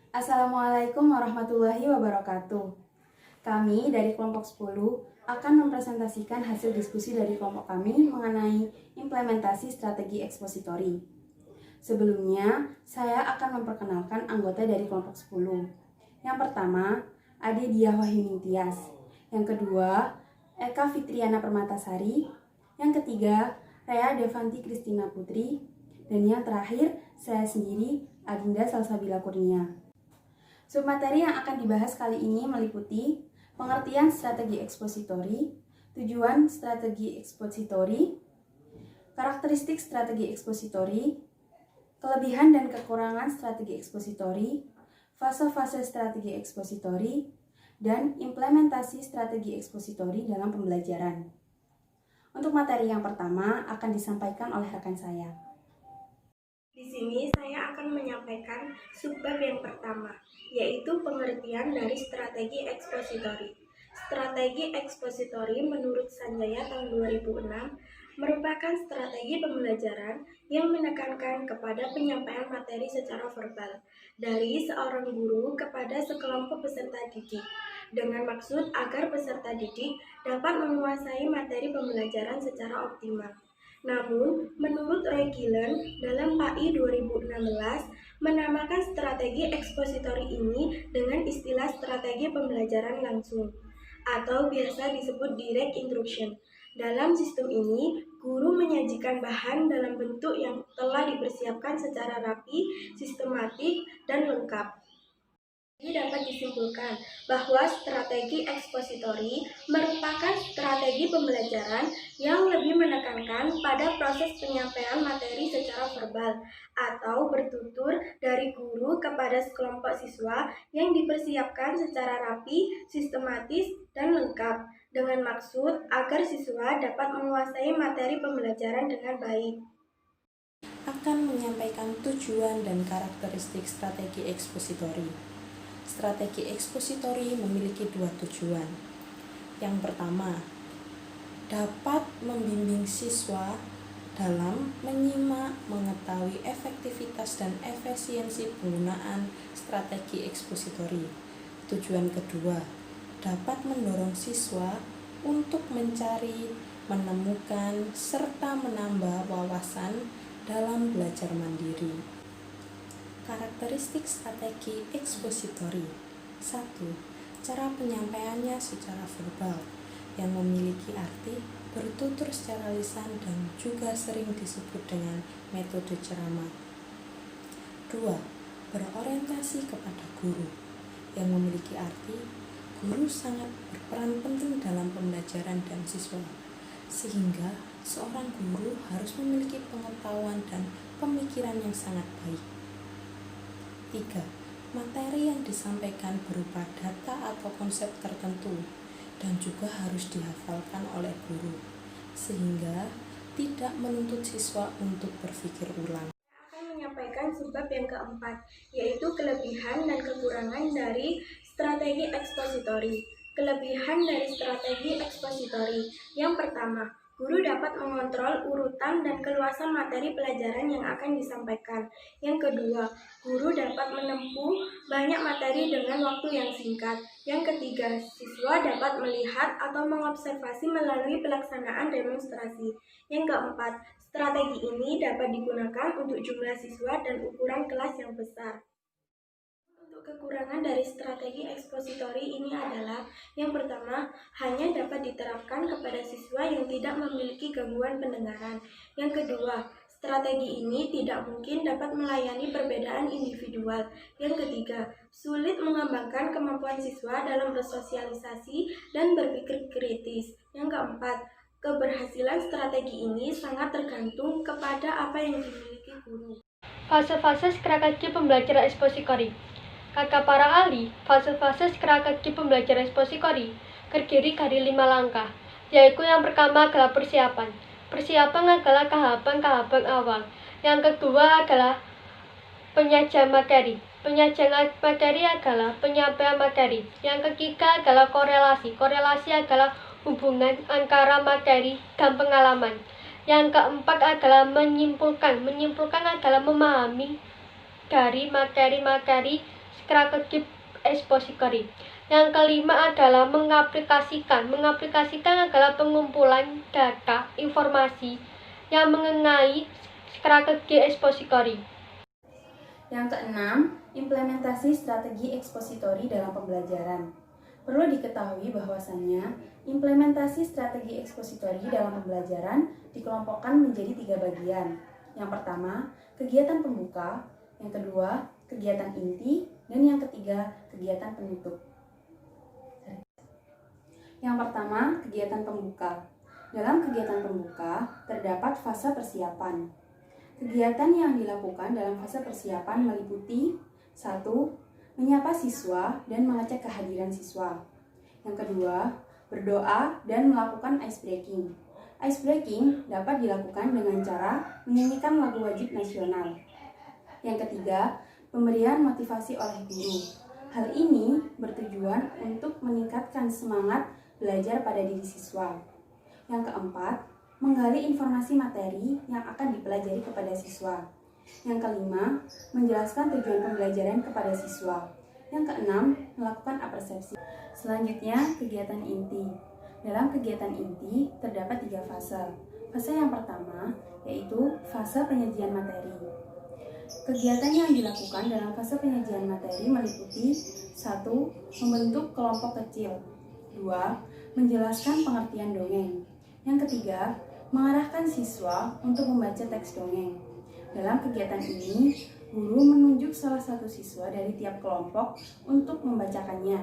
Assalamualaikum warahmatullahi wabarakatuh. Kami dari kelompok 10 akan mempresentasikan hasil diskusi dari kelompok kami mengenai implementasi strategi ekspositori. Sebelumnya, saya akan memperkenalkan anggota dari kelompok 10. Yang pertama, Ade Diah Wahyuni Tias. Yang kedua, Eka Fitriana Permatasari. Yang ketiga, Rea Devanti Kristina Putri. Dan yang terakhir, saya sendiri, Adinda Salsabila Kurnia. Submateri yang akan dibahas kali ini meliputi pengertian strategi ekspositori, tujuan strategi ekspositori, karakteristik strategi ekspositori, kelebihan dan kekurangan strategi ekspositori, fase-fase strategi ekspositori, dan implementasi strategi ekspositori dalam pembelajaran. Untuk materi yang pertama akan disampaikan oleh rekan saya. Di sini saya akan menyampaikan subbab yang pertama, yaitu pengertian dari strategi ekspositori. Strategi ekspositori menurut Sanjaya tahun 2006 merupakan strategi pembelajaran yang menekankan kepada penyampaian materi secara verbal dari seorang guru kepada sekelompok peserta didik, dengan maksud agar peserta didik dapat menguasai materi pembelajaran secara optimal. Namun, menurut Roy Gillen dalam PAI 2016 menamakan strategi ekspositori ini dengan istilah strategi pembelajaran langsung atau biasa disebut direct instruction. Dalam sistem ini, guru menyajikan bahan dalam bentuk yang telah dipersiapkan secara rapi, sistematik, dan lengkap. Ini dapat disimpulkan bahwa strategi ekspositori merupakan strategi pembelajaran yang lebih menekankan pada proses penyampaian materi secara verbal atau bertutur dari guru kepada sekelompok siswa yang dipersiapkan secara rapi, sistematis, dan lengkap dengan maksud agar siswa dapat menguasai materi pembelajaran dengan baik. Akan menyampaikan tujuan dan karakteristik strategi ekspositori. Strategi ekspositori memiliki dua tujuan. Yang pertama, dapat membimbing siswa dalam menyimak, mengetahui efektivitas dan efisiensi penggunaan strategi ekspositori. Tujuan kedua, dapat mendorong siswa untuk mencari, menemukan, serta menambah wawasan dalam belajar mandiri. Karakteristik strategi ekspositori. 1. Cara penyampaiannya secara verbal yang memiliki arti bertutur secara lisan dan juga sering disebut dengan metode ceramah. 2. Berorientasi kepada guru yang memiliki arti guru sangat berperan penting dalam pembelajaran dan siswa, sehingga seorang guru harus memiliki pengetahuan dan pemikiran yang sangat baik. 3. Materi yang disampaikan berupa data atau konsep tertentu dan juga harus dihafalkan oleh guru, sehingga tidak menuntut siswa untuk berpikir ulang. Saya akan menyampaikan subbab yang keempat, yaitu kelebihan dan kekurangan dari strategi ekspositori. Kelebihan dari strategi ekspositori. Yang pertama, guru dapat mengontrol urutan dan keluasan materi pelajaran yang akan disampaikan. Yang kedua, guru dapat menempuh banyak materi dengan waktu yang singkat. Yang ketiga, siswa dapat melihat atau mengobservasi melalui pelaksanaan demonstrasi. Yang keempat, strategi ini dapat digunakan untuk jumlah siswa dan ukuran kelas yang besar. Untuk kekurangan dari strategi ekspositori ini adalah, yang pertama, hanya dapat diterapkan kepada siswa yang tidak memiliki gangguan pendengaran. Yang kedua, strategi ini tidak mungkin dapat melayani perbedaan individual. Yang ketiga, sulit mengembangkan kemampuan siswa dalam bersosialisasi dan berpikir kritis. Yang keempat, keberhasilan strategi ini sangat tergantung kepada apa yang dimiliki guru. Fase-fase strategi pembelajaran ekspositori. Kata para ahli, fase-fase strategi pembelajaran ekspositori terdiri dari 5 langkah, yaitu yang pertama adalah persiapan. Persiapan adalah tahapan-tahapan awal. Yang kedua adalah penyajian materi. Penyajian materi adalah penyampaian materi. Yang ketiga adalah korelasi. Korelasi adalah hubungan antara materi dan pengalaman. Yang keempat adalah menyimpulkan. Menyimpulkan adalah memahami dari materi-materi strategi ekspositori. Yang kelima adalah mengaplikasikan. Mengaplikasikan adalah pengumpulan data, informasi yang mengenai strategi ekspositori. Yang keenam, implementasi strategi ekspositori dalam pembelajaran. Perlu diketahui bahwasannya implementasi strategi ekspositori dalam pembelajaran dikelompokkan menjadi 3 bagian. Yang pertama, kegiatan pembuka, yang kedua, kegiatan inti, dan yang ketiga, kegiatan penutup. Yang pertama, kegiatan pembuka. Dalam kegiatan pembuka, terdapat fase persiapan. Kegiatan yang dilakukan dalam fase persiapan meliputi 1. Menyapa siswa dan mengecek kehadiran siswa. Yang kedua, berdoa dan melakukan ice breaking. Ice breaking dapat dilakukan dengan cara menyanyikan lagu wajib nasional. Yang ketiga, pemberian motivasi oleh guru. Hal ini bertujuan untuk meningkatkan semangat belajar pada diri siswa. Yang keempat, menggali informasi materi yang akan dipelajari kepada siswa. Yang kelima, menjelaskan tujuan pembelajaran kepada siswa. Yang keenam, melakukan apersepsi. Selanjutnya, kegiatan inti. Dalam kegiatan inti, terdapat 3 fase. Fase yang pertama, yaitu fase penyajian materi. Kegiatan yang dilakukan dalam fase penyajian materi meliputi 1. Membentuk kelompok kecil. 2. Menjelaskan pengertian dongeng. Yang ketiga, mengarahkan siswa untuk membaca teks dongeng. Dalam kegiatan ini, guru menunjuk salah satu siswa dari tiap kelompok untuk membacakannya.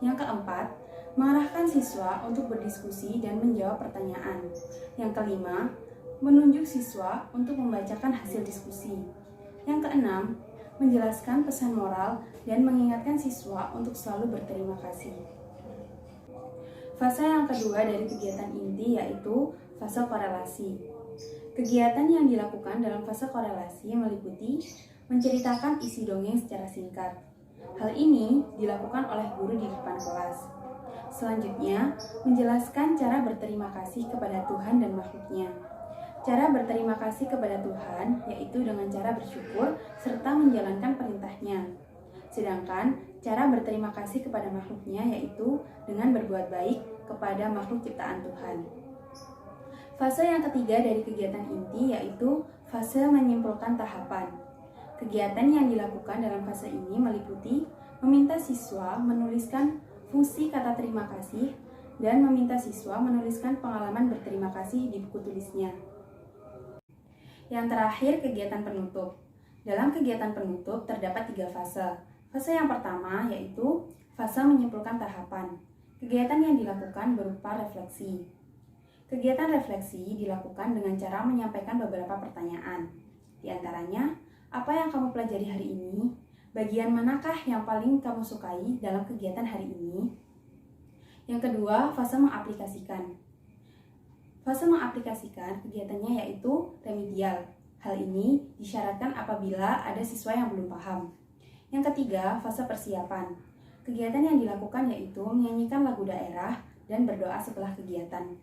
Yang keempat, mengarahkan siswa untuk berdiskusi dan menjawab pertanyaan. Yang kelima, menunjuk siswa untuk membacakan hasil diskusi. Yang keenam, menjelaskan pesan moral dan mengingatkan siswa untuk selalu berterima kasih. Fase yang kedua dari kegiatan inti yaitu fase korelasi. Kegiatan yang dilakukan dalam fase korelasi meliputi menceritakan isi dongeng secara singkat. Hal ini dilakukan oleh guru di depan kelas. Selanjutnya, menjelaskan cara berterima kasih kepada Tuhan dan makhluknya. Cara berterima kasih kepada Tuhan yaitu dengan cara bersyukur serta menjalankan perintahnya. Sedangkan cara berterima kasih kepada makhluknya yaitu dengan berbuat baik kepada makhluk ciptaan Tuhan. Fase yang ketiga dari kegiatan inti yaitu fase menyimpulkan tahapan. Kegiatan yang dilakukan dalam fase ini meliputi meminta siswa menuliskan fungsi kata terima kasih dan meminta siswa menuliskan pengalaman berterima kasih di buku tulisnya. Yang terakhir, kegiatan penutup. Dalam kegiatan penutup terdapat 3 fase. Fase yang pertama yaitu fase menyimpulkan tahapan. Kegiatan yang dilakukan berupa refleksi. Kegiatan refleksi dilakukan dengan cara menyampaikan beberapa pertanyaan. Di antaranya, apa yang kamu pelajari hari ini? Bagian manakah yang paling kamu sukai dalam kegiatan hari ini? Yang kedua, fase mengaplikasikan. Fase mengaplikasikan kegiatannya yaitu remedial. Hal ini disyaratkan apabila ada siswa yang belum paham. Yang ketiga, fase persiapan. Kegiatan yang dilakukan yaitu menyanyikan lagu daerah dan berdoa setelah kegiatan.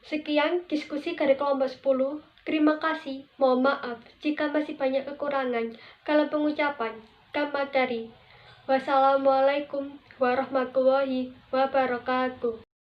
Sekian diskusi dari kelompok 10. Terima kasih. Mohon maaf jika masih banyak kekurangan dalam pengucapan dan materi. Wassalamualaikum warahmatullahi wabarakatuh.